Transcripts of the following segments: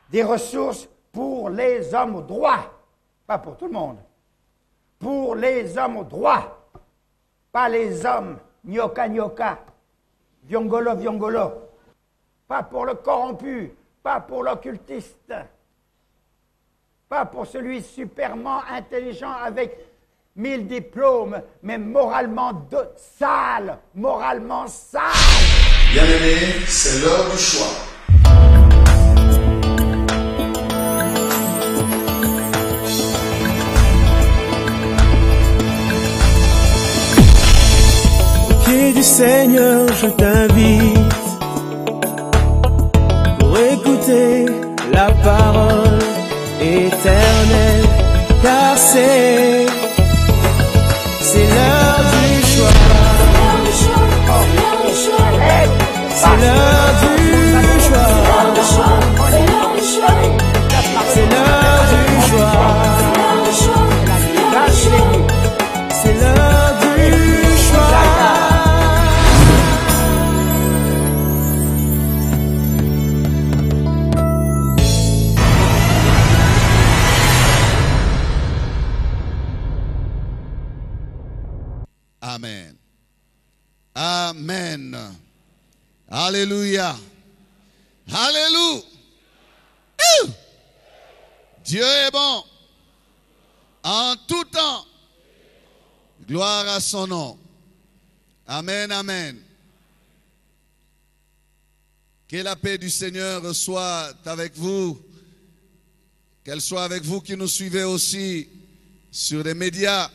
des ressources pour les hommes au droit. Pas pour tout le monde. Pour les hommes au droit. Pas les hommes gnoka, viongolo. Pas pour le corrompu. Pas pour l'occultiste. Pas pour celui superment intelligent avec 1000 diplômes, mais moralement sale. Moralement sale. Bien-aimé, c'est l'heure du choix. Au pied du Seigneur, je t'invite pour écouter la parole éternelle, car c'est l'heure du choix. C'est l'heure du choix. C'est l'heure du choix. C'est l'heure du choix. Amen. Amen. Alléluia. Alléluia. Dieu est bon. En tout temps. Gloire à son nom. Amen, amen. Que la paix du Seigneur soit avec vous. Qu'elle soit avec vous qui nous suivez aussi sur les médias.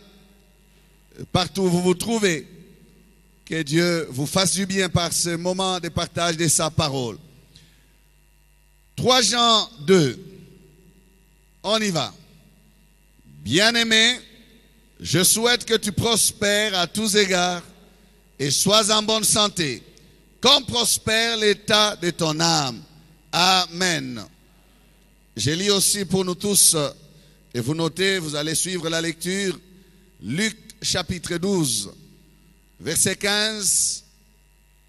Partout où vous vous trouvez, que Dieu vous fasse du bien par ce moment de partage de sa parole. 3 Jean 2, on y va. Bien-aimé, je souhaite que tu prospères à tous égards et sois en bonne santé, comme prospère l'état de ton âme. Amen. Je lis aussi pour nous tous, et vous notez, vous allez suivre la lecture, Luc chapitre 12, versets 15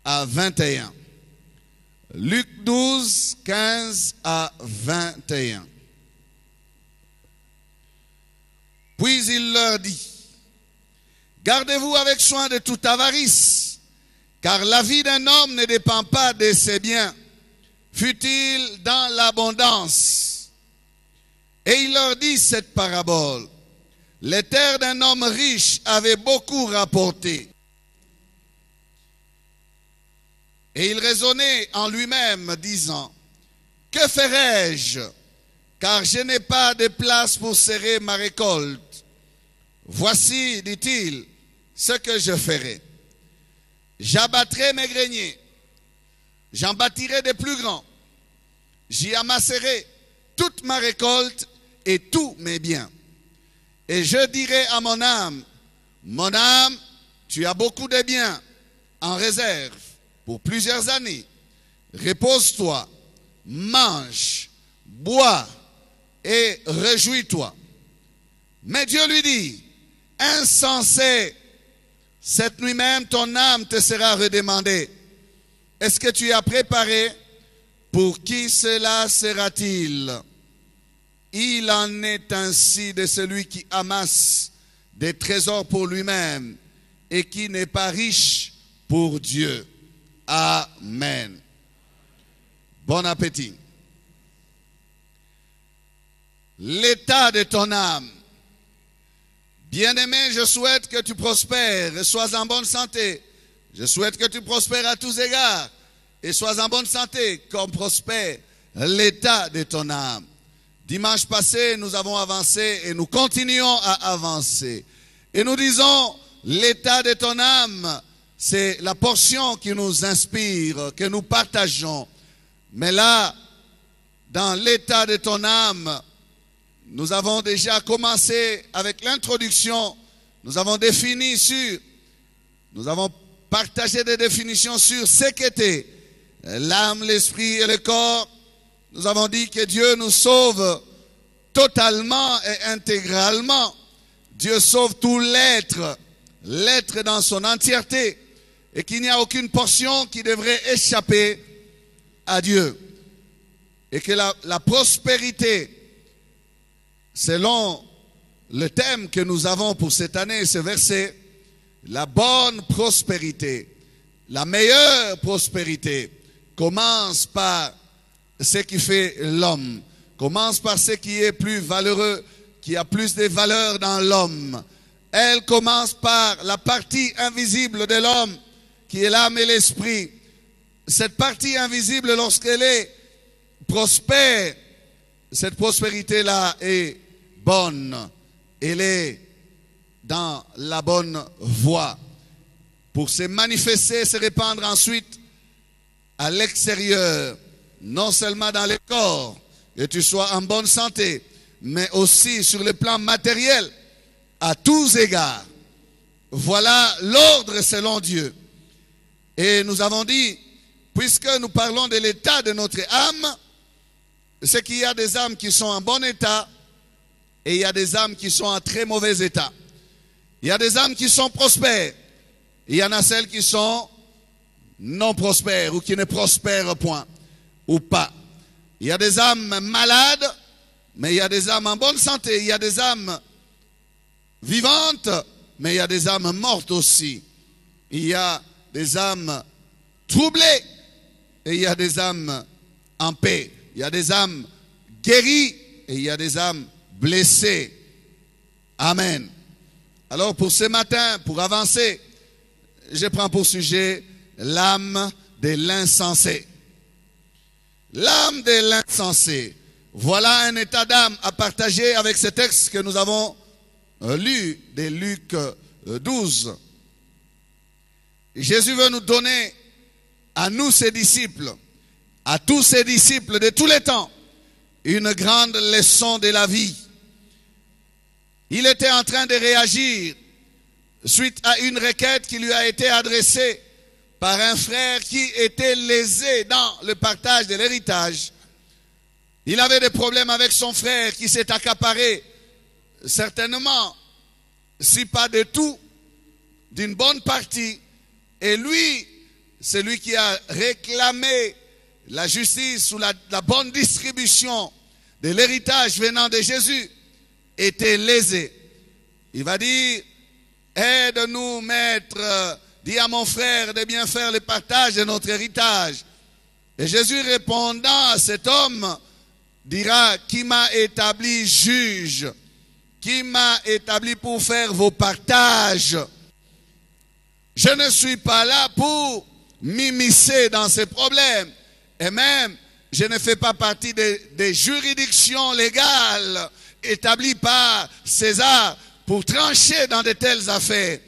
à 21. Luc 12, 15 à 21. Puis il leur dit, gardez-vous avec soin de toute avarice, car la vie d'un homme ne dépend pas de ses biens, fût-il dans l'abondance. Et il leur dit cette parabole. Les terres d'un homme riche avaient beaucoup rapporté. Et il raisonnait en lui-même, disant, que ferai-je, car je n'ai pas de place pour serrer ma récolte. Voici, dit-il, ce que je ferai. J'abattrai mes greniers, j'en bâtirai des plus grands, j'y amasserai toute ma récolte et tous mes biens. Et je dirai à mon âme, tu as beaucoup de biens en réserve pour plusieurs années. Repose-toi, mange, bois et réjouis-toi. Mais Dieu lui dit, insensé, cette nuit même ton âme te sera redemandée. Est-ce que tu as préparé? Pour qui cela sera-t-il? Il en est ainsi de celui qui amasse des trésors pour lui-même et qui n'est pas riche pour Dieu. Amen. Bon appétit. L'état de ton âme. Bien-aimé, je souhaite que tu prospères et sois en bonne santé. Je souhaite que tu prospères à tous égards et sois en bonne santé comme prospère l'état de ton âme. Dimanche passé, nous avons avancé et nous continuons à avancer. Et nous disons, l'état de ton âme, c'est la portion qui nous inspire, que nous partageons. Mais là, dans l'état de ton âme, nous avons déjà commencé avec l'introduction. Nous avons partagé des définitions sur ce qu'était l'âme, l'esprit et le corps. Nous avons dit que Dieu nous sauve totalement et intégralement. Dieu sauve tout l'être dans son entièreté, et qu'il n'y a aucune portion qui devrait échapper à Dieu. et que la prospérité, selon le thème que nous avons pour cette année, ce verset, la bonne prospérité, la meilleure prospérité, commence par ce qui fait l'homme, commence par ce qui est plus valeureux, qui a plus de valeur dans l'homme. Elle commence par la partie invisible de l'homme, qui est l'âme et l'esprit. Cette partie invisible, lorsqu'elle est prospère, cette prospérité-là est bonne. Elle est dans la bonne voie pour se manifester, se répandre ensuite à l'extérieur, non seulement dans le corps, que tu sois en bonne santé, mais aussi sur le plan matériel, à tous égards. Voilà l'ordre selon Dieu. Et nous avons dit, puisque nous parlons de l'état de notre âme, c'est qu'il y a des âmes qui sont en bon état et il y a des âmes qui sont en très mauvais état. Il y a des âmes qui sont prospères. Il y en a celles qui sont non prospères ou qui ne prospèrent point ou pas. Il y a des âmes malades, mais il y a des âmes en bonne santé. Il y a des âmes vivantes, mais il y a des âmes mortes aussi. Il y a des âmes troublées et il y a des âmes en paix. Il y a des âmes guéries et il y a des âmes blessées. Amen. Alors pour ce matin, pour avancer, je prends pour sujet l'âme de l'insensé. L'âme de l'insensé. Voilà un état d'âme à partager avec ce texte que nous avons lu de Luc 12. Jésus veut nous donner à nous, ses disciples, à tous ses disciples de tous les temps, une grande leçon de la vie. Il était en train de réagir suite à une requête qui lui a été adressée par un frère qui était lésé dans le partage de l'héritage. Il avait des problèmes avec son frère qui s'est accaparé, certainement, si pas de tout, d'une bonne partie. Et lui, celui qui a réclamé la justice ou la bonne distribution de l'héritage venant de Jésus, était lésé. Il va dire, aide-nous, maître, dis à mon frère de bien faire le partage de notre héritage. Et Jésus répondant à cet homme, dira, qui m'a établi juge, qui m'a établi pour faire vos partages. Je ne suis pas là pour m'immiscer dans ces problèmes. Et même, je ne fais pas partie des juridictions légales établies par César pour trancher dans de telles affaires.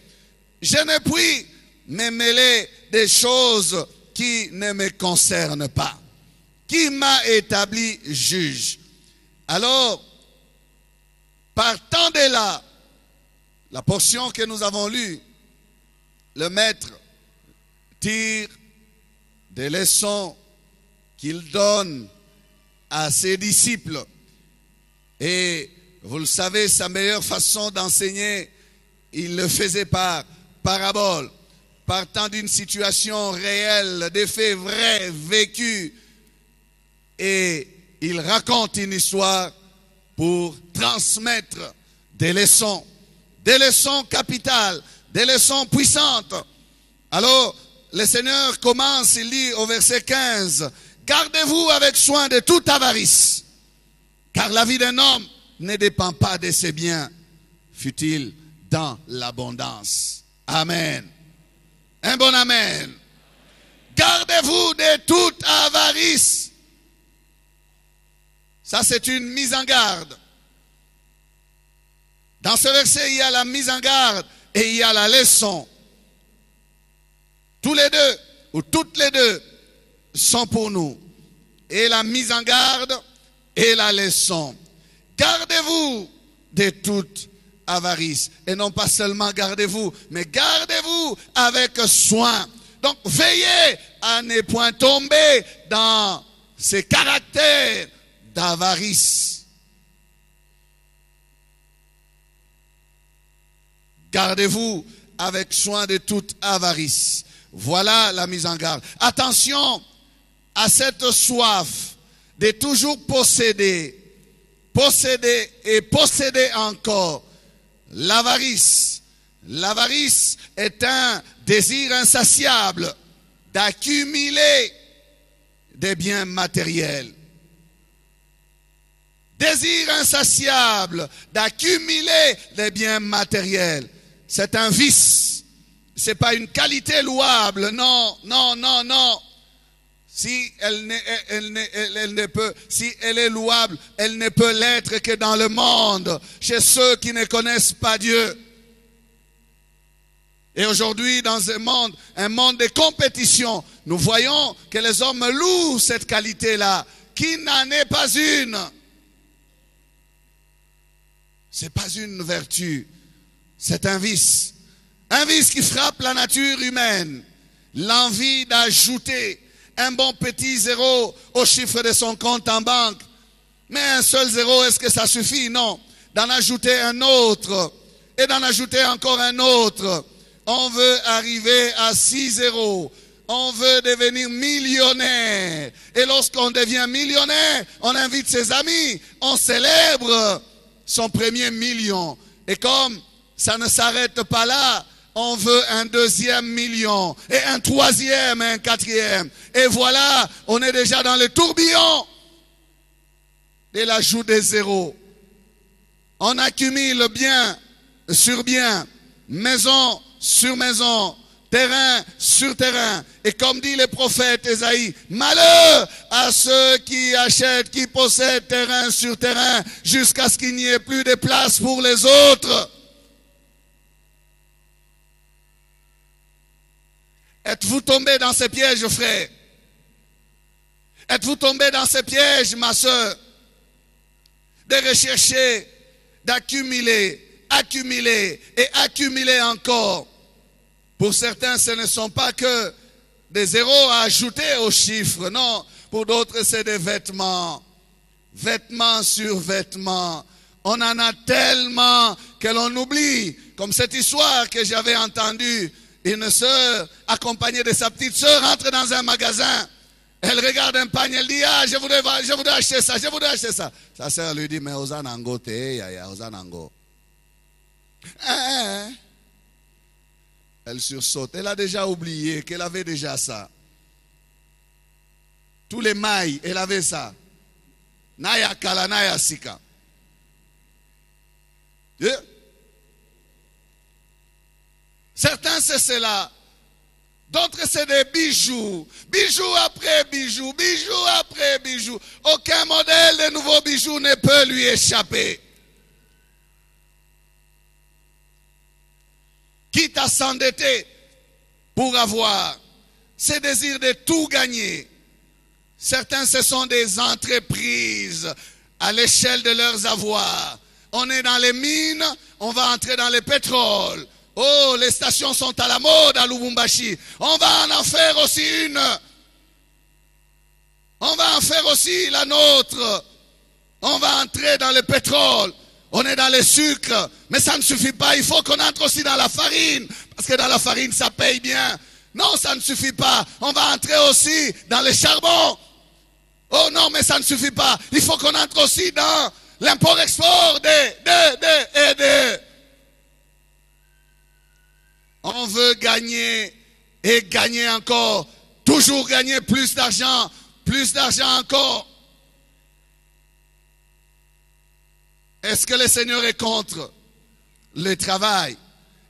Je ne puis me mêler des choses qui ne me concernent pas. Qui m'a établi juge? Alors, partant de là, la portion que nous avons lue, le maître tire des leçons qu'il donne à ses disciples. Et vous le savez, sa meilleure façon d'enseigner, il le faisait par parabole, partant d'une situation réelle, des faits vrais, vécus. Et il raconte une histoire pour transmettre des leçons capitales, des leçons puissantes. Alors, le Seigneur commence, il dit au verset 15, « Gardez-vous avec soin de toute avarice, car la vie d'un homme ne dépend pas de ses biens, fut-il dans l'abondance. » Amen. Un bon amen. Gardez-vous de toute avarice. Ça, c'est une mise en garde. Dans ce verset, il y a la mise en garde et il y a la leçon. Tous les deux, ou toutes les deux, sont pour nous. Et la mise en garde et la leçon. Gardez-vous de toute avarice. Et non pas seulement gardez-vous, mais gardez-vous avec soin. Donc veillez à ne point tomber dans ces caractères d'avarice. Gardez-vous avec soin de toute avarice. Voilà la mise en garde. Attention à cette soif, de toujours posséder, posséder et posséder encore. L'avarice. L'avarice est un désir insatiable d'accumuler des biens matériels. Désir insatiable d'accumuler des biens matériels. C'est un vice. C'est pas une qualité louable. Non, non, non, non. Si elle est louable, elle ne peut l'être que dans le monde, chez ceux qui ne connaissent pas Dieu. Et aujourd'hui, dans un monde de compétition, nous voyons que les hommes louent cette qualité-là, qui n'en est pas une. C'est pas une vertu, c'est un vice. Un vice qui frappe la nature humaine. L'envie d'ajouter un bon petit zéro au chiffre de son compte en banque. Mais un seul zéro, est-ce que ça suffit? Non. D'en ajouter un autre. Et d'en ajouter encore un autre. On veut arriver à 6 zéros. On veut devenir millionnaire. Et lorsqu'on devient millionnaire, on invite ses amis. On célèbre son premier million. Et comme ça ne s'arrête pas là, on veut un deuxième million, et un troisième, et un quatrième. Et voilà, on est déjà dans le tourbillon de l'ajout des zéros. On accumule bien sur bien, maison sur maison, terrain sur terrain. Et comme dit le prophète Ésaïe, malheur à ceux qui achètent, qui possèdent terrain sur terrain, jusqu'à ce qu'il n'y ait plus de place pour les autres. Êtes-vous tombé dans ces pièges, frère? Êtes-vous tombé dans ces pièges, ma soeur? De rechercher, d'accumuler, accumuler et accumuler encore. Pour certains, ce ne sont pas que des zéros à ajouter aux chiffres. Non, pour d'autres, c'est des vêtements. Vêtements sur vêtements. On en a tellement que l'on oublie. Comme cette histoire que j'avais entendue. Une sœur, accompagnée de sa petite sœur, entre dans un magasin. Elle regarde un panier, elle dit, ah, je voudrais acheter ça, je voudrais acheter ça. Sa sœur lui dit, mais Osanango, Osanango. Elle sursaute. Elle a déjà oublié qu'elle avait déjà ça. Tous les mailles, elle avait ça. Naya kala, naya sika. Certains, c'est cela. D'autres, c'est des bijoux. Bijoux après bijoux. Bijoux après bijoux. Aucun modèle de nouveau bijou ne peut lui échapper. Quitte à s'endetter pour avoir ce désir de tout gagner. Certains, ce sont des entreprises à l'échelle de leurs avoirs. On est dans les mines, on va entrer dans le pétrole. Oh, les stations sont à la mode à Lubumbashi. On va en faire aussi une. On va en faire aussi la nôtre. On va entrer dans le pétrole. On est dans le sucre. Mais ça ne suffit pas. Il faut qu'on entre aussi dans la farine. Parce que dans la farine, ça paye bien. Non, ça ne suffit pas. On va entrer aussi dans le charbon. Oh non, mais ça ne suffit pas. Il faut qu'on entre aussi dans l'import-export des. On veut gagner et gagner encore. Toujours gagner plus d'argent encore. Est-ce que le Seigneur est contre le travail?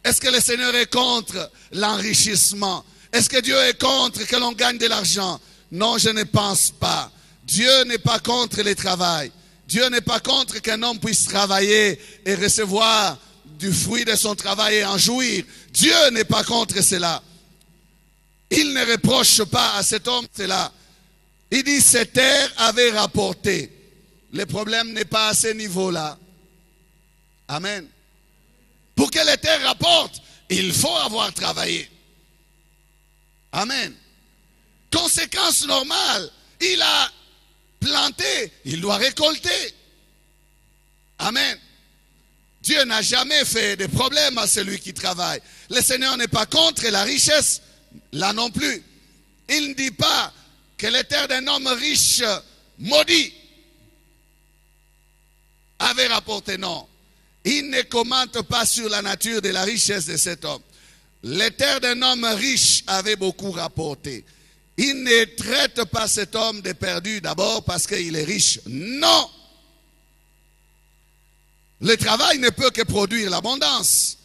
Est-ce que le Seigneur est contre l'enrichissement? Est-ce que Dieu est contre que l'on gagne de l'argent? Non, je ne pense pas. Dieu n'est pas contre le travail. Dieu n'est pas contre qu'un homme puisse travailler et recevoir du fruit de son travail et en jouir. Dieu n'est pas contre cela. Il ne reproche pas à cet homme cela. Il dit, cette terre avait rapporté. Le problème n'est pas à ce niveau-là. Amen. Pour que les terres rapportent, il faut avoir travaillé. Amen. Conséquence normale, il a planté, il doit récolter. Amen. Dieu n'a jamais fait de problème à celui qui travaille. Le Seigneur n'est pas contre la richesse, là non plus. Il ne dit pas que les terres d'un homme riche maudit avait rapporté. Non. Il ne commente pas sur la nature de la richesse de cet homme. Les terres d'un homme riche avaient beaucoup rapporté. Il ne traite pas cet homme de perdu d'abord parce qu'il est riche. Non. Le travail ne peut que produire l'abondance.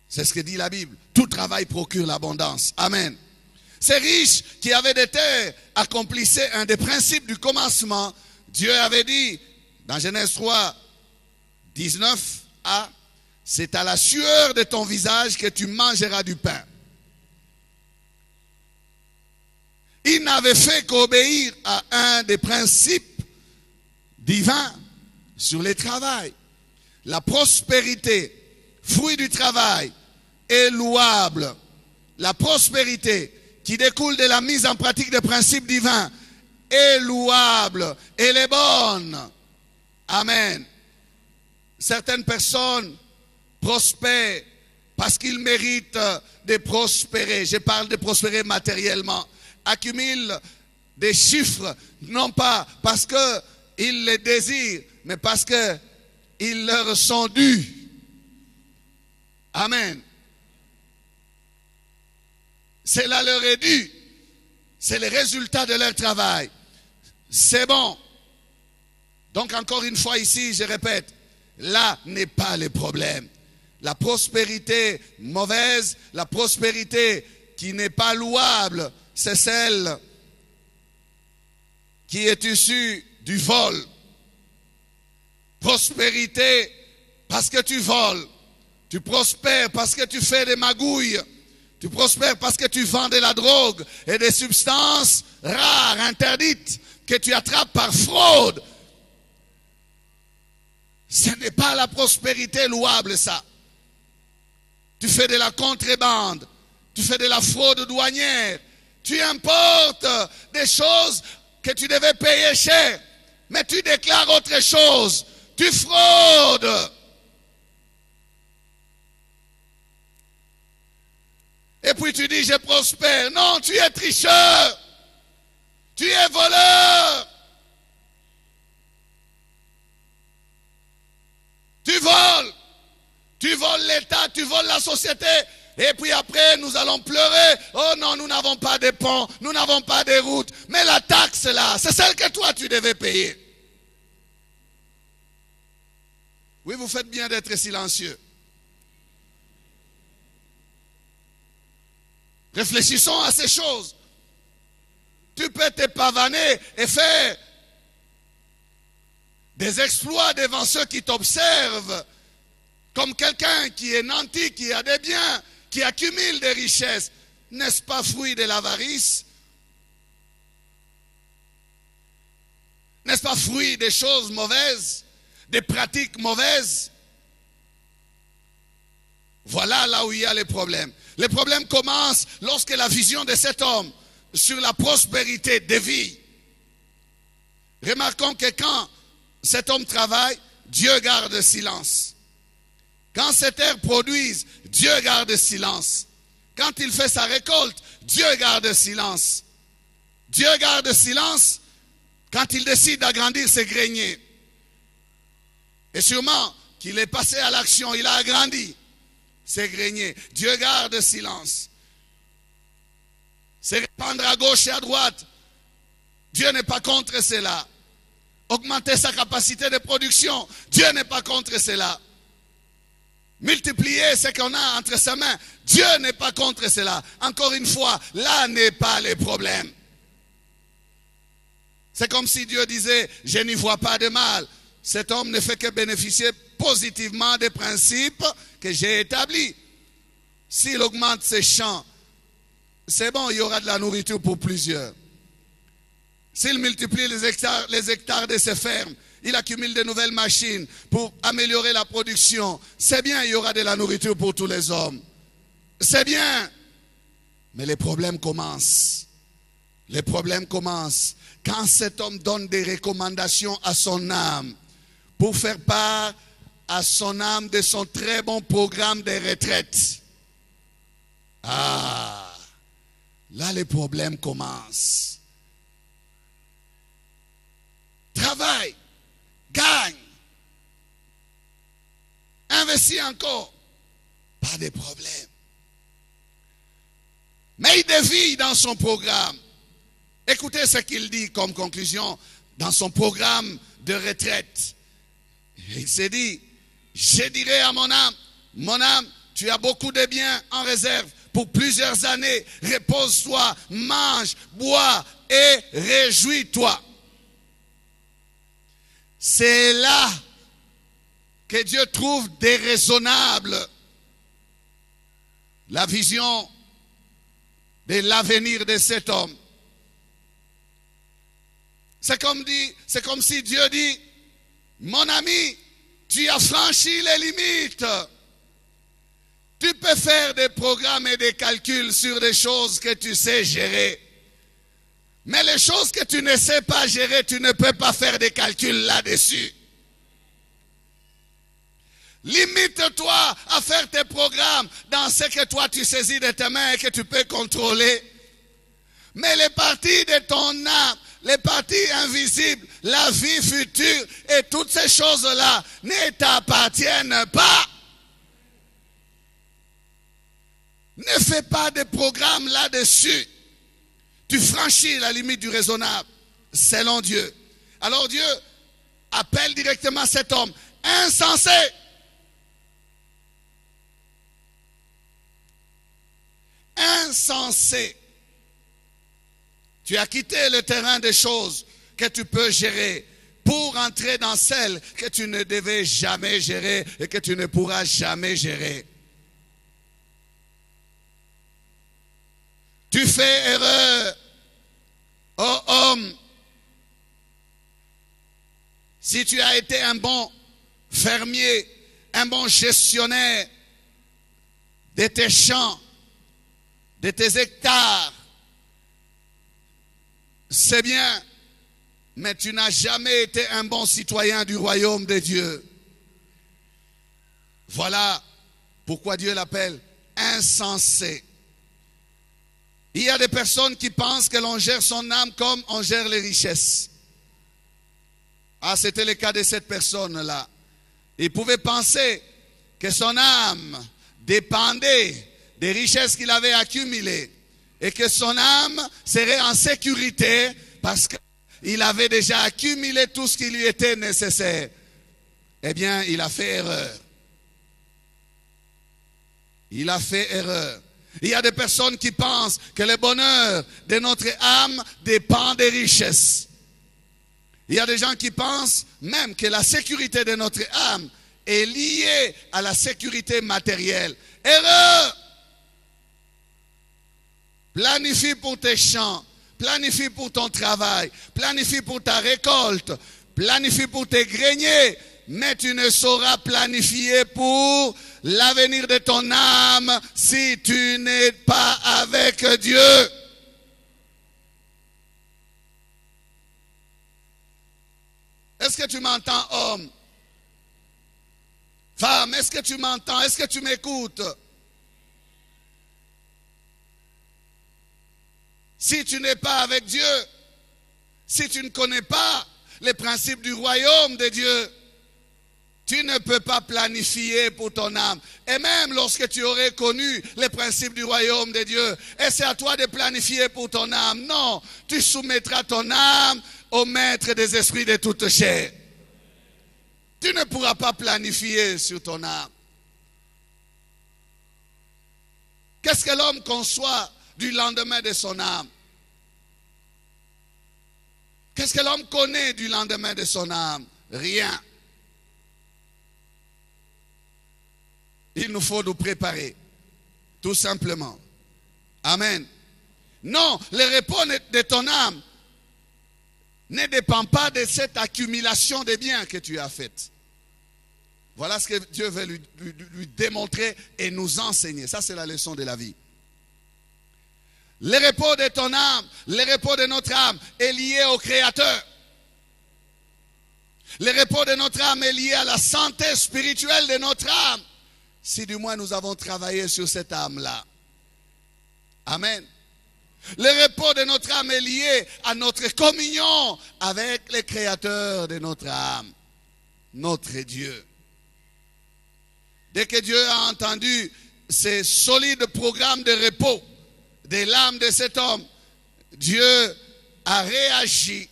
C'est ce que dit la Bible. Tout travail procure l'abondance. Amen. Ces riches qui avaient des terres accomplissaient un des principes du commencement. Dieu avait dit dans Genèse 3, 19a, c'est à la sueur de ton visage que tu mangeras du pain. Il n'avait fait qu'obéir à un des principes divins sur le travail. La prospérité, fruit du travail, est louable. La prospérité qui découle de la mise en pratique des principes divins est louable. Elle est bonne. Amen. Certaines personnes prospèrent parce qu'ils méritent de prospérer. Je parle de prospérer matériellement. Accumulent des chiffres, non pas parce qu'ils les désirent, mais parce qu'ils leur sont dus. Amen. Cela leur est dû. C'est le résultat de leur travail. C'est bon. Donc encore une fois ici, je répète, là n'est pas le problème. La prospérité mauvaise, la prospérité qui n'est pas louable, c'est celle qui est issue du vol. Prospérité parce que tu voles. Tu prospères parce que tu fais des magouilles. Tu prospères parce que tu vends de la drogue et des substances rares, interdites, que tu attrapes par fraude. Ce n'est pas la prospérité louable, ça. Tu fais de la contrebande, tu fais de la fraude douanière, tu importes des choses que tu devais payer cher, mais tu déclares autre chose, tu fraudes. Et puis tu dis, je prospère. Non, tu es tricheur. Tu es voleur. Tu voles. Tu voles l'État, tu voles la société. Et puis après, nous allons pleurer. Oh non, nous n'avons pas de ponts, nous n'avons pas de routes. Mais la taxe là, c'est celle que toi tu devais payer. Oui, vous faites bien d'être silencieux. Réfléchissons à ces choses. Tu peux te pavaner et faire des exploits devant ceux qui t'observent comme quelqu'un qui est nanti, qui a des biens, qui accumule des richesses. N'est-ce pas fruit de l'avarice? N'est-ce pas fruit des choses mauvaises, des pratiques mauvaises? Voilà là où il y a les problèmes. Les problèmes commencent lorsque la vision de cet homme sur la prospérité dévie. Remarquons que quand cet homme travaille, Dieu garde silence. Quand ces terres produisent, Dieu garde silence. Quand il fait sa récolte, Dieu garde silence. Dieu garde silence quand il décide d'agrandir ses greniers. Et sûrement qu'il est passé à l'action, il a agrandi ses greniers. Dieu garde silence. Se répandre à gauche et à droite, Dieu n'est pas contre cela. Augmenter sa capacité de production, Dieu n'est pas contre cela. Multiplier ce qu'on a entre ses mains, Dieu n'est pas contre cela. Encore une fois, là n'est pas le problème. C'est comme si Dieu disait, je n'y vois pas de mal. Cet homme ne fait que bénéficier positivement des principes que j'ai établis. S'il augmente ses champs, c'est bon, il y aura de la nourriture pour plusieurs. S'il multiplie les hectares de ses fermes, il accumule de nouvelles machines pour améliorer la production. C'est bien, il y aura de la nourriture pour tous les hommes. C'est bien. Mais les problèmes commencent. Les problèmes commencent quand cet homme donne des recommandations à son âme pour faire part à son âme de son très bon programme de retraite. Ah, là les problèmes commencent. Ceci encore, pas de problème. Mais il dévie dans son programme. Écoutez ce qu'il dit comme conclusion dans son programme de retraite. Il s'est dit, je dirai à mon âme, tu as beaucoup de biens en réserve pour plusieurs années. Repose-toi, mange, bois et réjouis-toi. C'est là que Dieu trouve déraisonnable la vision de l'avenir de cet homme. C'est comme si Dieu dit, mon ami, tu as franchi les limites. Tu peux faire des programmes et des calculs sur des choses que tu sais gérer. Mais les choses que tu ne sais pas gérer, tu ne peux pas faire des calculs là-dessus. Limite-toi à faire tes programmes dans ce que toi tu saisis de tes mains et que tu peux contrôler. Mais les parties de ton âme, les parties invisibles, la vie future et toutes ces choses-là ne t'appartiennent pas. Ne fais pas de programme là-dessus. Tu franchis la limite du raisonnable, selon Dieu. Alors Dieu appelle directement cet homme insensé. Insensé. Tu as quitté le terrain des choses que tu peux gérer pour entrer dans celles que tu ne devais jamais gérer et que tu ne pourras jamais gérer. Tu fais erreur, ô homme. Si tu as été un bon fermier, un bon gestionnaire de tes champs, de tes hectares, c'est bien, mais tu n'as jamais été un bon citoyen du royaume de Dieu. Voilà pourquoi Dieu l'appelle insensé. Il y a des personnes qui pensent que l'on gère son âme comme on gère les richesses. Ah, c'était le cas de cette personne-là. Il pouvait penser que son âme dépendait des richesses qu'il avait accumulées et que son âme serait en sécurité parce qu'il avait déjà accumulé tout ce qui lui était nécessaire. Eh bien, il a fait erreur. Il a fait erreur. Il y a des personnes qui pensent que le bonheur de notre âme dépend des richesses. Il y a des gens qui pensent même que la sécurité de notre âme est liée à la sécurité matérielle. Erreur! Planifie pour tes champs, planifie pour ton travail, planifie pour ta récolte, planifie pour tes greniers, mais tu ne sauras planifier pour l'avenir de ton âme si tu n'es pas avec Dieu. Est-ce que tu m'entends, homme? Femme, est-ce que tu m'entends? Est-ce que tu m'écoutes? Si tu n'es pas avec Dieu, si tu ne connais pas les principes du royaume de Dieu, tu ne peux pas planifier pour ton âme. Et même lorsque tu aurais connu les principes du royaume de Dieu, et c'est à toi de planifier pour ton âme. Non, tu soumettras ton âme au maître des esprits de toute chair. Tu ne pourras pas planifier sur ton âme. Qu'est-ce que l'homme conçoit du lendemain de son âme? Qu'est-ce que l'homme connaît du lendemain de son âme? Rien. Il nous faut nous préparer, tout simplement. Amen. Non, le repos de ton âme ne dépend pas de cette accumulation de biens que tu as faite. Voilà ce que Dieu veut lui démontrer et nous enseigner. Ça, c'est la leçon de la vie. Le repos de ton âme, le repos de notre âme est lié au Créateur. Le repos de notre âme est lié à la santé spirituelle de notre âme. Si du moins nous avons travaillé sur cette âme-là. Amen. Le repos de notre âme est lié à notre communion avec le Créateur de notre âme, notre Dieu. Dès que Dieu a entendu ces solides programmes de repos des l'âme de cet homme, Dieu a réagi.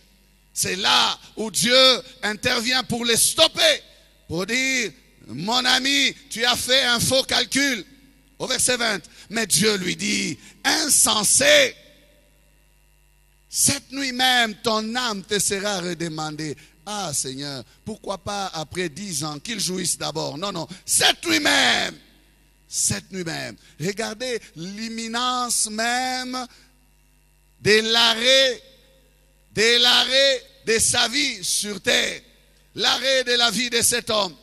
C'est là où Dieu intervient pour les stopper, pour dire, mon ami, tu as fait un faux calcul. Au verset 20, mais Dieu lui dit, insensé, cette nuit même, ton âme te sera redemandée. Ah Seigneur, pourquoi pas après 10 ans qu'il jouisse d'abord? Non, non, cette nuit même. Cette nuit même. Regardez l'imminence même de l'arrêt de sa vie sur terre. L'arrêt de la vie de cet homme.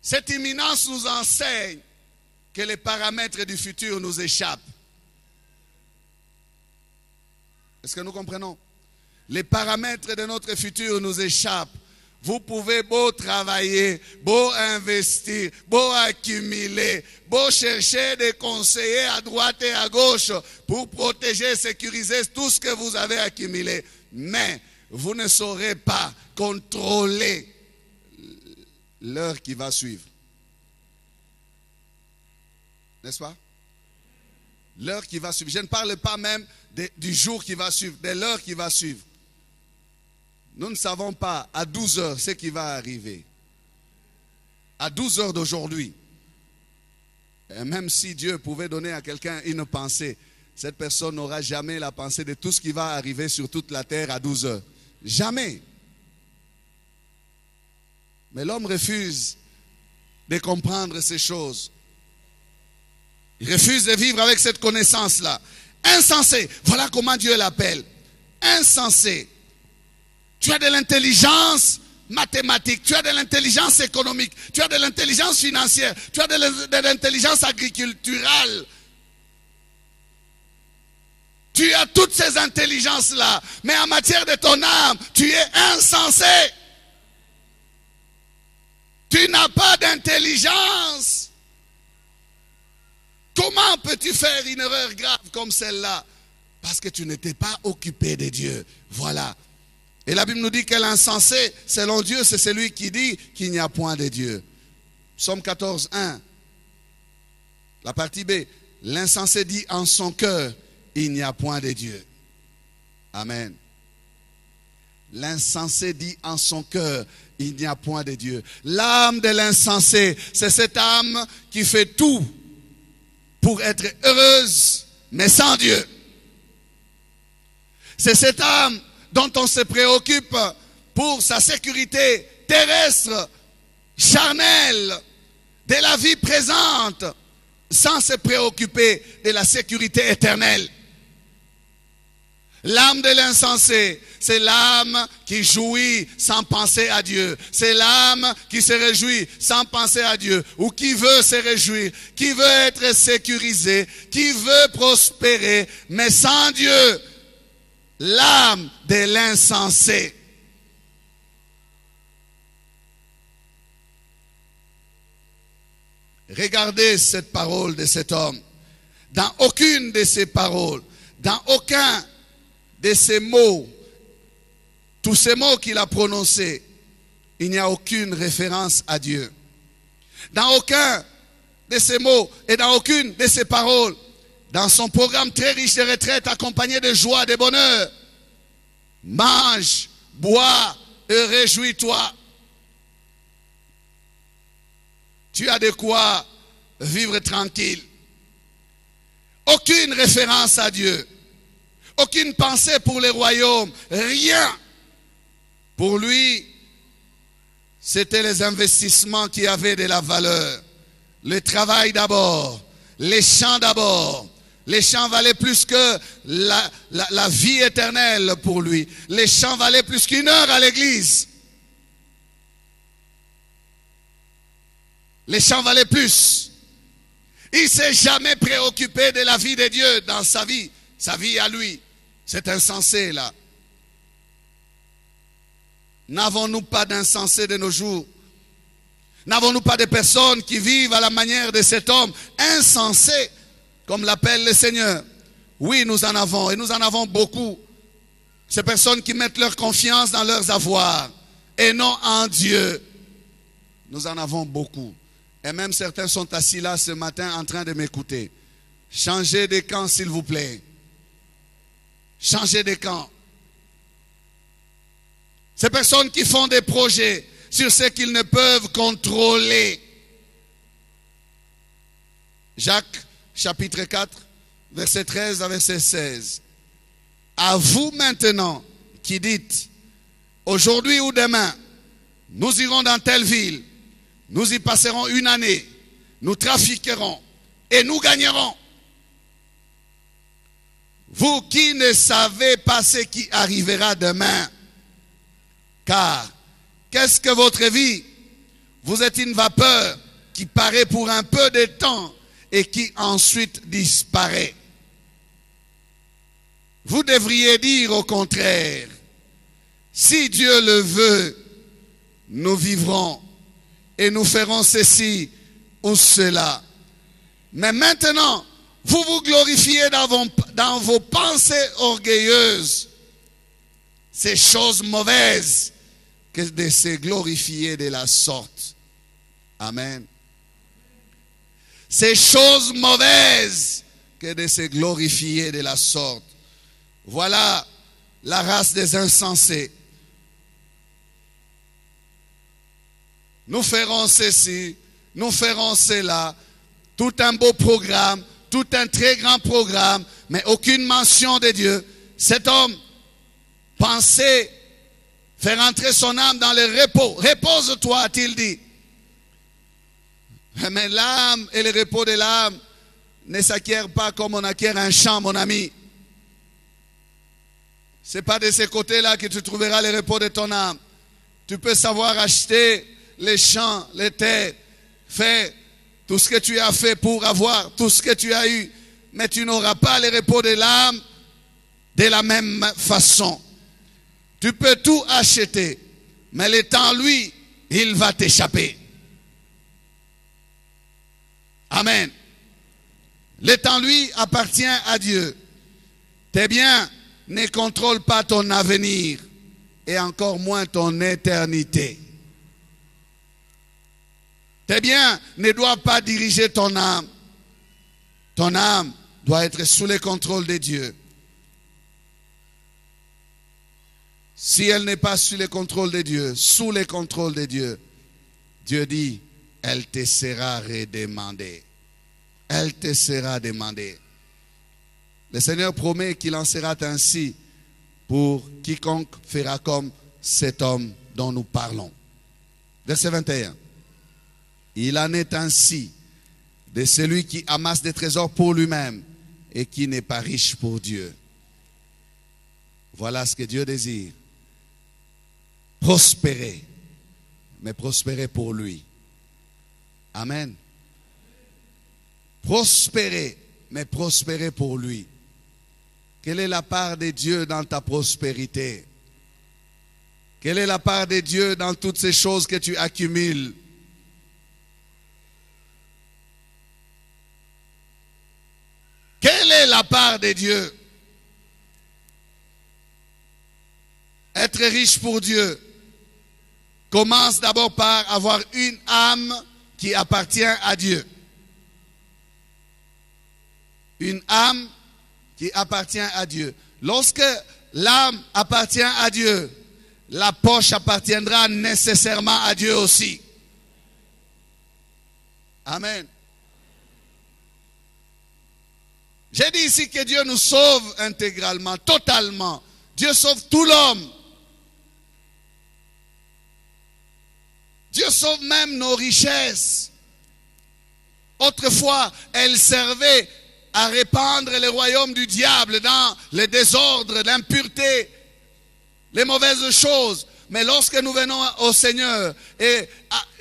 Cette imminence nous enseigne que les paramètres du futur nous échappent. Est-ce que nous comprenons? Les paramètres de notre futur nous échappent. Vous pouvez beau travailler, beau investir, beau accumuler, beau chercher des conseillers à droite et à gauche pour protéger, sécuriser tout ce que vous avez accumulé. Mais vous ne saurez pas contrôler l'heure qui va suivre. N'est-ce pas? L'heure qui va suivre. Je ne parle pas même du jour qui va suivre, de l'heure qui va suivre. Nous ne savons pas à 12 heures ce qui va arriver. À 12 heures d'aujourd'hui. Et même si Dieu pouvait donner à quelqu'un une pensée, cette personne n'aura jamais la pensée de tout ce qui va arriver sur toute la terre à 12 heures. Jamais. Mais l'homme refuse de comprendre ces choses. Il refuse de vivre avec cette connaissance-là. Insensé. Voilà comment Dieu l'appelle. Insensé. Tu as de l'intelligence mathématique, tu as de l'intelligence économique, tu as de l'intelligence financière, tu as de l'intelligence agriculturale. Tu as toutes ces intelligences-là, mais en matière de ton âme, tu es insensé. Tu n'as pas d'intelligence. Comment peux-tu faire une erreur grave comme celle-là? Parce que tu n'étais pas occupé de Dieu. Voilà. Et la Bible nous dit que l'insensé, selon Dieu, c'est celui qui dit qu'il n'y a point de Dieu. Psaume 14, 1. La partie B. L'insensé dit en son cœur, il n'y a point de Dieu. Amen. L'insensé dit en son cœur, il n'y a point de Dieu. L'âme de l'insensé, c'est cette âme qui fait tout pour être heureuse, mais sans Dieu. C'est cette âme dont on se préoccupe pour sa sécurité terrestre, charnelle, de la vie présente, sans se préoccuper de la sécurité éternelle. L'âme de l'insensé, c'est l'âme qui jouit sans penser à Dieu. C'est l'âme qui se réjouit sans penser à Dieu. Ou qui veut se réjouir, qui veut être sécurisé, qui veut prospérer, mais sans Dieu. L'âme de l'insensé. Regardez cette parole de cet homme. Dans aucune de ces paroles, dans aucun de ces mots, tous ces mots qu'il a prononcés, il n'y a aucune référence à Dieu. Dans aucun de ces mots et dans aucune de ces paroles, dans son programme très riche de retraite, accompagné de joie, de bonheur, mange, bois et réjouis-toi. Tu as de quoi vivre tranquille. Aucune référence à Dieu. Aucune pensée pour les royaumes. Rien. Pour lui, c'était les investissements qui avaient de la valeur. Le travail d'abord. Les champs d'abord. Les champs valaient plus que la vie éternelle pour lui. Les champs valaient plus qu'une heure à l'église. Les champs valaient plus. Il ne s'est jamais préoccupé de la vie de Dieu dans sa vie à lui. C'est insensé là. N'avons-nous pas d'insensés de nos jours? N'avons-nous pas de personnes qui vivent à la manière de cet homme insensé, comme l'appelle le Seigneur? Oui, nous en avons, et nous en avons beaucoup. Ces personnes qui mettent leur confiance dans leurs avoirs et non en Dieu. Nous en avons beaucoup. Et même certains sont assis là ce matin en train de m'écouter. Changez de camp, s'il vous plaît. Changez de camp. Ces personnes qui font des projets sur ce qu'ils ne peuvent contrôler. Jacques, chapitre 4, verset 13 à verset 16. À vous maintenant qui dites, aujourd'hui ou demain, nous irons dans telle ville, nous y passerons une année, nous trafiquerons et nous gagnerons. Vous qui ne savez pas ce qui arrivera demain, car qu'est-ce que votre vie? Vous êtes une vapeur qui paraît pour un peu de temps et qui ensuite disparaît. Vous devriez dire au contraire, si Dieu le veut, nous vivrons et nous ferons ceci ou cela. Mais maintenant, vous vous glorifiez dans vos pensées orgueilleuses. C'est chose mauvaise que de se glorifier de la sorte. Amen. C'est chose mauvaise que de se glorifier de la sorte. Voilà la race des insensés. Nous ferons ceci, nous ferons cela. Tout un beau programme, tout un très grand programme, mais aucune mention de Dieu. Cet homme pensait faire entrer son âme dans le repos. Repose-toi, a-t-il dit. Mais l'âme et le repos de l'âme ne s'acquièrent pas comme on acquiert un champ, mon ami. Ce n'est pas de ce côté-là que tu trouveras le repos de ton âme. Tu peux savoir acheter les champs, les terres, faire tout ce que tu as fait pour avoir tout ce que tu as eu, mais tu n'auras pas le repos de l'âme de la même façon. Tu peux tout acheter, mais le temps, lui, il va t'échapper. Amen. Le temps, lui, appartient à Dieu. Tes biens ne contrôlent pas ton avenir et encore moins ton éternité. Tes biens ne doivent pas diriger ton âme. Ton âme doit être sous le contrôle de Dieu. Si elle n'est pas sous le contrôle de Dieu, sous le contrôle de Dieu, Dieu dit, elle te sera redemandée. Elle te sera demandée. Le Seigneur promet qu'il en sera ainsi pour quiconque fera comme cet homme dont nous parlons. Verset 21. Il en est ainsi de celui qui amasse des trésors pour lui-même et qui n'est pas riche pour Dieu. Voilà ce que Dieu désire. Prospérer, mais prospérer pour lui. Amen. Prospérer, mais prospérer pour lui. Quelle est la part de Dieu dans ta prospérité? Quelle est la part de Dieu dans toutes ces choses que tu accumules? Quelle est la part de Dieu? Être riche pour Dieu commence d'abord par avoir une âme qui appartient à Dieu. Une âme qui appartient à Dieu. Lorsque l'âme appartient à Dieu, la poche appartiendra nécessairement à Dieu aussi. Amen. J'ai dit ici que Dieu nous sauve intégralement, totalement. Dieu sauve tout l'homme. Dieu sauve même nos richesses. Autrefois, elles servaient à répandre le royaume du diable dans le désordre, l'impureté, les mauvaises choses. Mais lorsque nous venons au Seigneur, et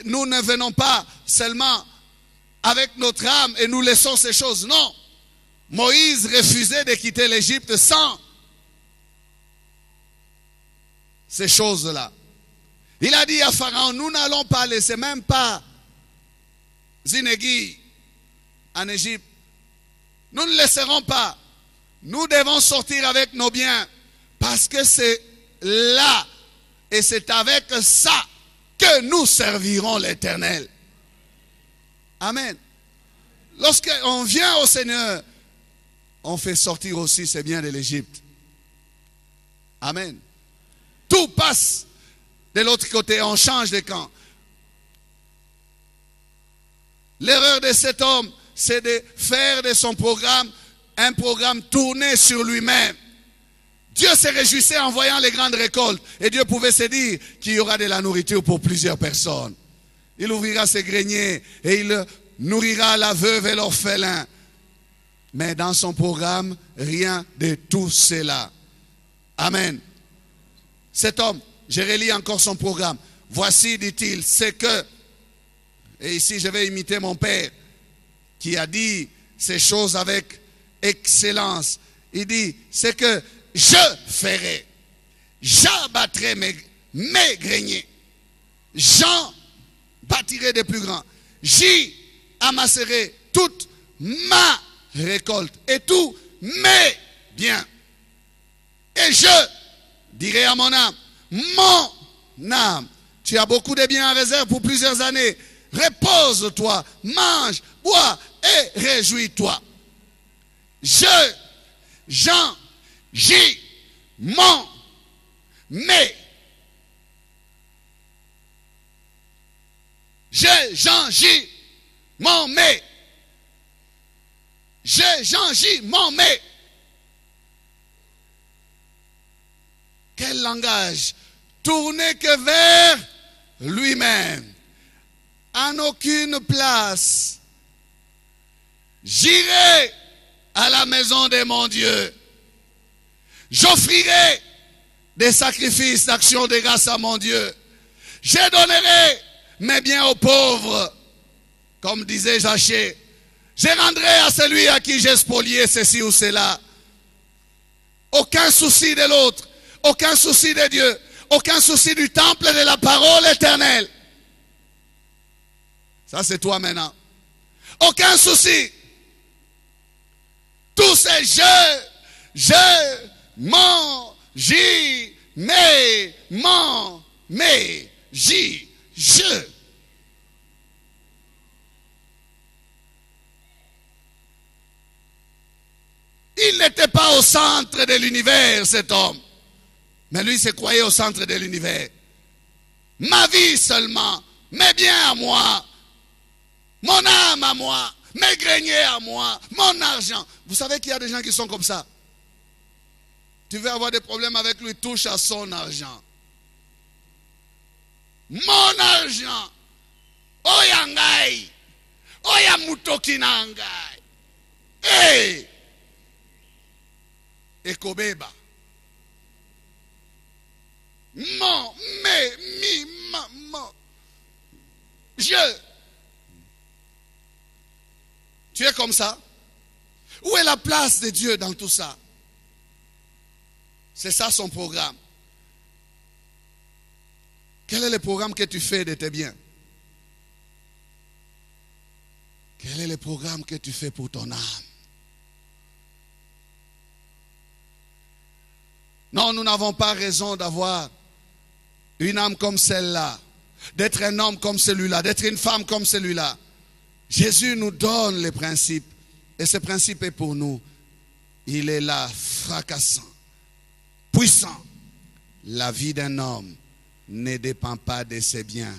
nous ne venons pas seulement avec notre âme et nous laissons ces choses. Non. Moïse refusait de quitter l'Égypte sans ces choses-là. Il a dit à Pharaon, nous n'allons pas laisser même pas une aiguille en Égypte. Nous ne laisserons pas. Nous devons sortir avec nos biens parce que c'est là Et c'est avec ça que nous servirons l'Éternel. Amen. Lorsqu'on vient au Seigneur, on fait sortir aussi ses biens de l'Égypte. Amen. Tout passe de l'autre côté, on change de camp. L'erreur de cet homme, c'est de faire de son programme un programme tourné sur lui-même. Dieu se réjouissait en voyant les grandes récoltes. Et Dieu pouvait se dire qu'il y aura de la nourriture pour plusieurs personnes. Il ouvrira ses greniers et il nourrira la veuve et l'orphelin. Mais dans son programme, rien de tout cela. Amen. Cet homme, je relis encore son programme. Voici, dit-il, c'est que, et ici je vais imiter mon père, qui a dit ces choses avec excellence. Il dit, c'est que je ferai, j'abattrai mes greniers, j'en bâtirai des plus grands, j'y amasserai toute ma récolte et tous mes biens. Et je dirai à mon âme, tu as beaucoup de biens en réserve pour plusieurs années. Repose-toi, mange, bois et réjouis-toi. J'y m'en mets. J'y m'en mets. Quel langage? Tourné que vers lui-même. En aucune place. J'irai à la maison de mon Dieu. J'offrirai des sacrifices d'action de grâce à mon Dieu. Je donnerai mes biens aux pauvres. Comme disait Jachée. Je rendrai à celui à qui j'ai spolié ceci ou cela. Aucun souci de l'autre. Aucun souci de Dieu. Aucun souci du temple de la parole éternelle. Ça c'est toi maintenant. Aucun souci. Tous ces je. Il n'était pas au centre de l'univers, cet homme. Mais lui se croyait au centre de l'univers. Ma vie seulement, mes biens à moi, mon âme à moi, mes greniers à moi, mon argent. Vous savez qu'il y a des gens qui sont comme ça. Tu veux avoir des problèmes avec lui, touche à son argent. Mon argent. Oya ngai. Oya mutoki na ngai. Hey. Ekobeba. Mon, je. Tu es comme ça? Où est la place de Dieu dans tout ça? C'est ça son programme. Quel est le programme que tu fais de tes biens? Quel est le programme que tu fais pour ton âme? Non, nous n'avons pas raison d'avoir une âme comme celle-là, d'être un homme comme celui-là, d'être une femme comme celui-là. Jésus nous donne les principes. Et ce principe est pour nous. Il est là, fracassant, puissant. La vie d'un homme ne dépend pas de ses biens,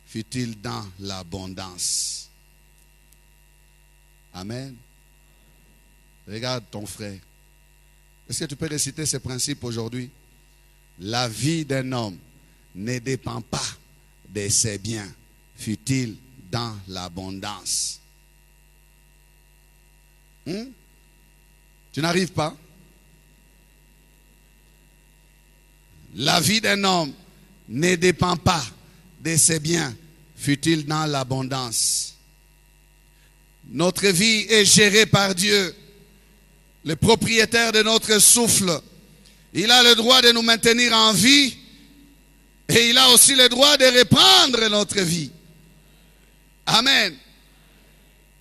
fut-il dans l'abondance. Amen. Regarde ton frère. Est-ce que tu peux réciter ce principe aujourd'hui? La vie d'un homme ne dépend pas de ses biens, fut-il dans l'abondance. Tu n'arrives pas? La vie d'un homme ne dépend pas de ses biens, fut-il dans l'abondance. Notre vie est gérée par Dieu, le propriétaire de notre souffle. Il a le droit de nous maintenir en vie et il a aussi le droit de reprendre notre vie. Amen.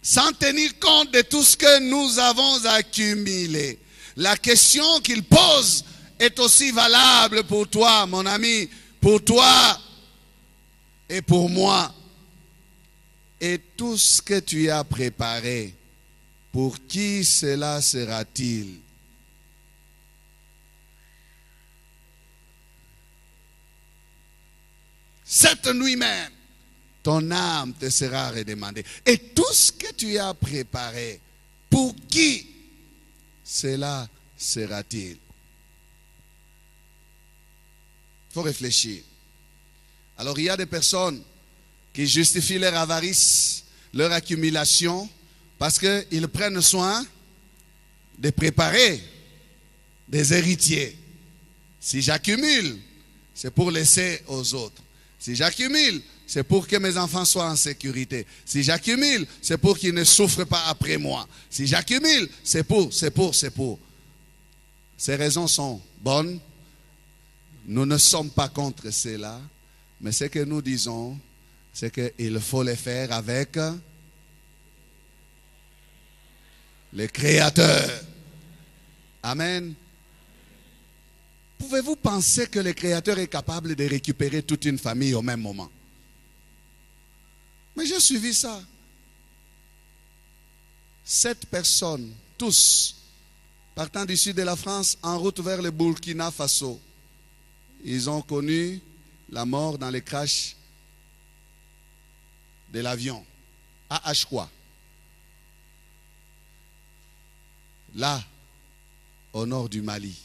Sans tenir compte de tout ce que nous avons accumulé. La question qu'il pose est aussi valable pour toi, mon ami, pour toi et pour moi. Et tout ce que tu as préparé, pour qui cela sera-t-il? Cette nuit même, ton âme te sera redemandée. Et tout ce que tu as préparé, pour qui cela sera-t-il? Il faut réfléchir. Alors il y a des personnes qui justifient leur avarice, leur accumulation, parce qu'ils prennent soin de préparer des héritiers. Si j'accumule, c'est pour laisser aux autres. Si j'accumule, c'est pour que mes enfants soient en sécurité. Si j'accumule, c'est pour qu'ils ne souffrent pas après moi. Si j'accumule, c'est pour. Ces raisons sont bonnes. Nous ne sommes pas contre cela. Mais ce que nous disons, c'est qu'il faut les faire avec le Créateur. Amen. Pouvez-vous penser que le Créateur est capable de récupérer toute une famille au même moment? Mais j'ai suivi ça. 7 personnes, tous, partant du sud de la France, en route vers le Burkina Faso. Ils ont connu la mort dans le crash de l'avion à Achkwa. Là, au nord du Mali.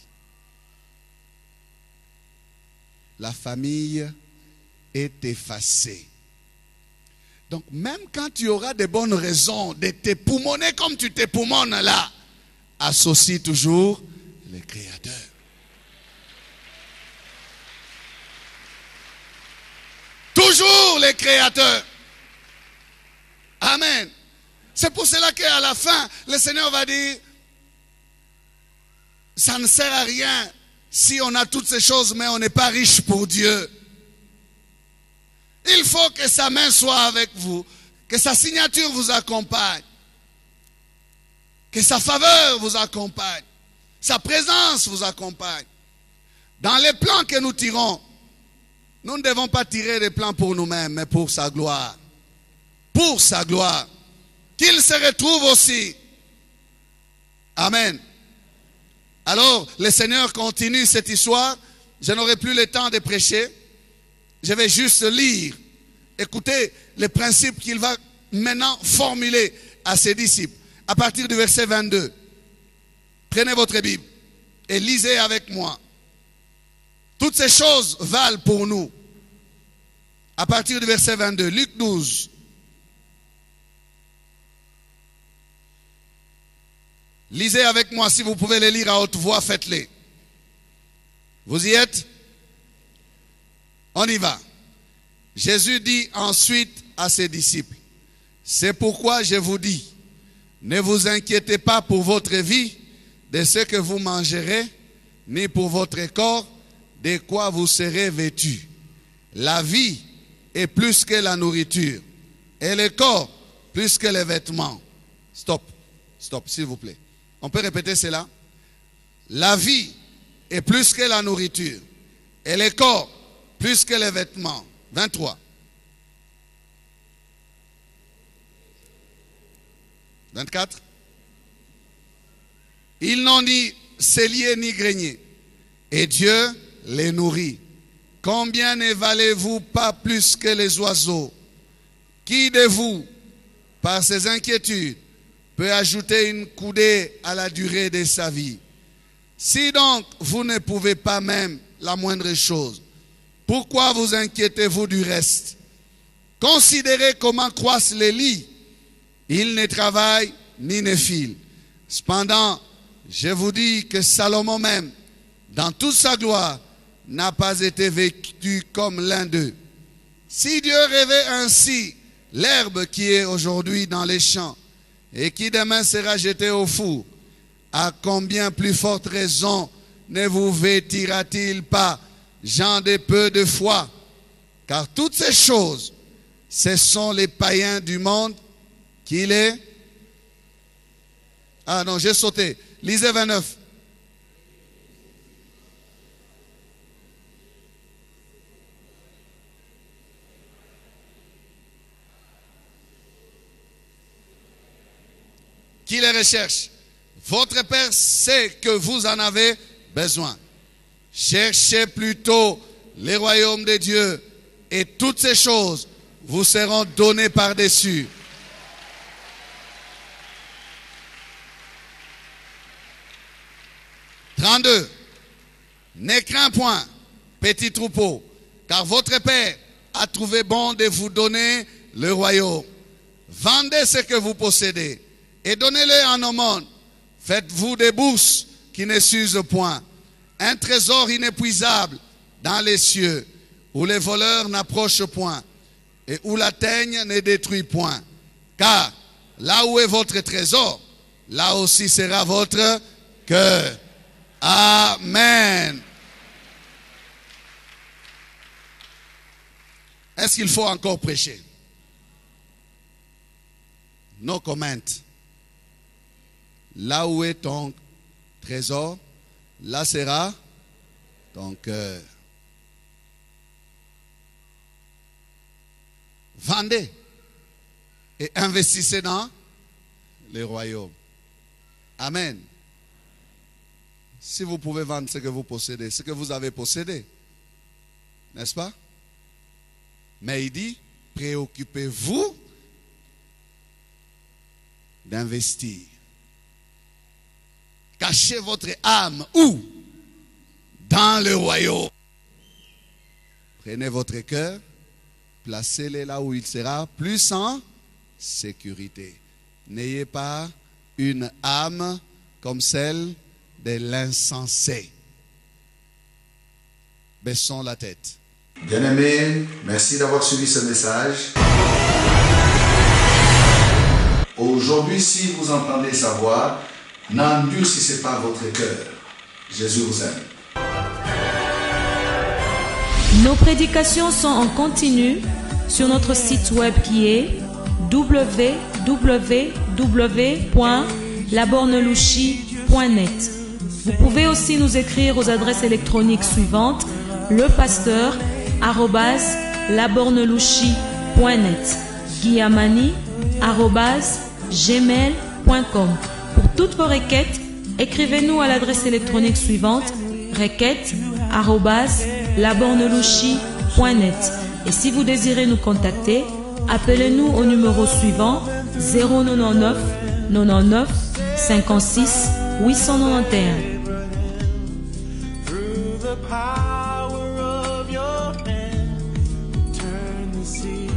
La famille est effacée. Donc même quand tu auras de bonnes raisons de te poumonner comme tu te poumonnes là, associe toujours le Créateur. Toujours le Créateur. Amen. C'est pour cela qu'à la fin, le Seigneur va dire, ça ne sert à rien si on a toutes ces choses, mais on n'est pas riche pour Dieu. Il faut que sa main soit avec vous, que sa signature vous accompagne, que sa faveur vous accompagne, sa présence vous accompagne. Dans les plans que nous tirons, nous ne devons pas tirer des plans pour nous-mêmes, mais pour sa gloire. Pour sa gloire. Qu'il se retrouve aussi. Amen. Alors, le Seigneur continue cette histoire. Je n'aurai plus le temps de prêcher. Je vais juste lire. Écoutez les principes qu'il va maintenant formuler à ses disciples. À partir du verset 22. Prenez votre Bible et lisez avec moi. Toutes ces choses valent pour nous. À partir du verset 22. Luc 12. Lisez avec moi, si vous pouvez les lire à haute voix, faites-les. Vous y êtes? On y va. Jésus dit ensuite à ses disciples, c'est pourquoi je vous dis, ne vous inquiétez pas pour votre vie, de ce que vous mangerez, ni pour votre corps, de quoi vous serez vêtus. La vie est plus que la nourriture, et le corps plus que les vêtements. Stop, s'il vous plaît. On peut répéter cela? La vie est plus que la nourriture, et le corps plus que les vêtements. 23. 24. Ils n'ont ni cellier ni grenier, et Dieu les nourrit. Combien ne valez-vous pas plus que les oiseaux? Qui de vous, par ses inquiétudes, peut ajouter une coudée à la durée de sa vie? Si donc vous ne pouvez pas même la moindre chose, pourquoi vous inquiétez-vous du reste? Considérez comment croissent les lits. Ils ne travaillent ni ne filent. Cependant, je vous dis que Salomon même, dans toute sa gloire, n'a pas été vêtu comme l'un d'eux. Si Dieu rêvait ainsi l'herbe qui est aujourd'hui dans les champs et qui demain sera jetée au four, à combien plus forte raison ne vous vêtira-t-il pas, gens de peu de foi? Car toutes ces choses, ce sont les païens du monde qui les... Ah non, j'ai sauté. Lisez 29. qui les recherche. Votre Père sait que vous en avez besoin. Cherchez plutôt les royaumes de Dieu et toutes ces choses vous seront données par-dessus. « 32. Ne crains point, petit troupeau, car votre Père a trouvé bon de vous donner le royaume. Vendez ce que vous possédez et donnez-le en aumône. Faites-vous des bourses qui ne s'usent point, un trésor inépuisable dans les cieux, où les voleurs n'approchent point et où la teigne ne détruit point. Car là où est votre trésor, là aussi sera votre cœur. » Amen. Est-ce qu'il faut encore prêcher? No comment. Là où est ton trésor, là sera ton cœur. Vendez et investissez dans les royaumes. Amen. Si vous pouvez vendre ce que vous possédez, ce que vous avez possédé, n'est-ce pas? Mais il dit, préoccupez-vous d'investir. Cachez votre âme où? Dans le royaume. Prenez votre cœur, placez-le là où il sera plus en sécurité. N'ayez pas une âme comme celle de l'insensé. Baissons la tête. Bien-aimés, merci d'avoir suivi ce message. Aujourd'hui, si vous entendez sa voix, n'endurcissez pas votre cœur. Jésus vous aime. Nos prédications sont en continu sur notre site web qui est www.labornelouchi.net. Vous pouvez aussi nous écrire aux adresses électroniques suivantes: lepasteur@labornelouchi.net, guillamani@gmail.com. Pour toutes vos requêtes, écrivez-nous à l'adresse électronique suivante: requêtes@labornelouchi.net. Et si vous désirez nous contacter, appelez-nous au numéro suivant: 099 99 56 891. Through the power of your hand, turn the sea.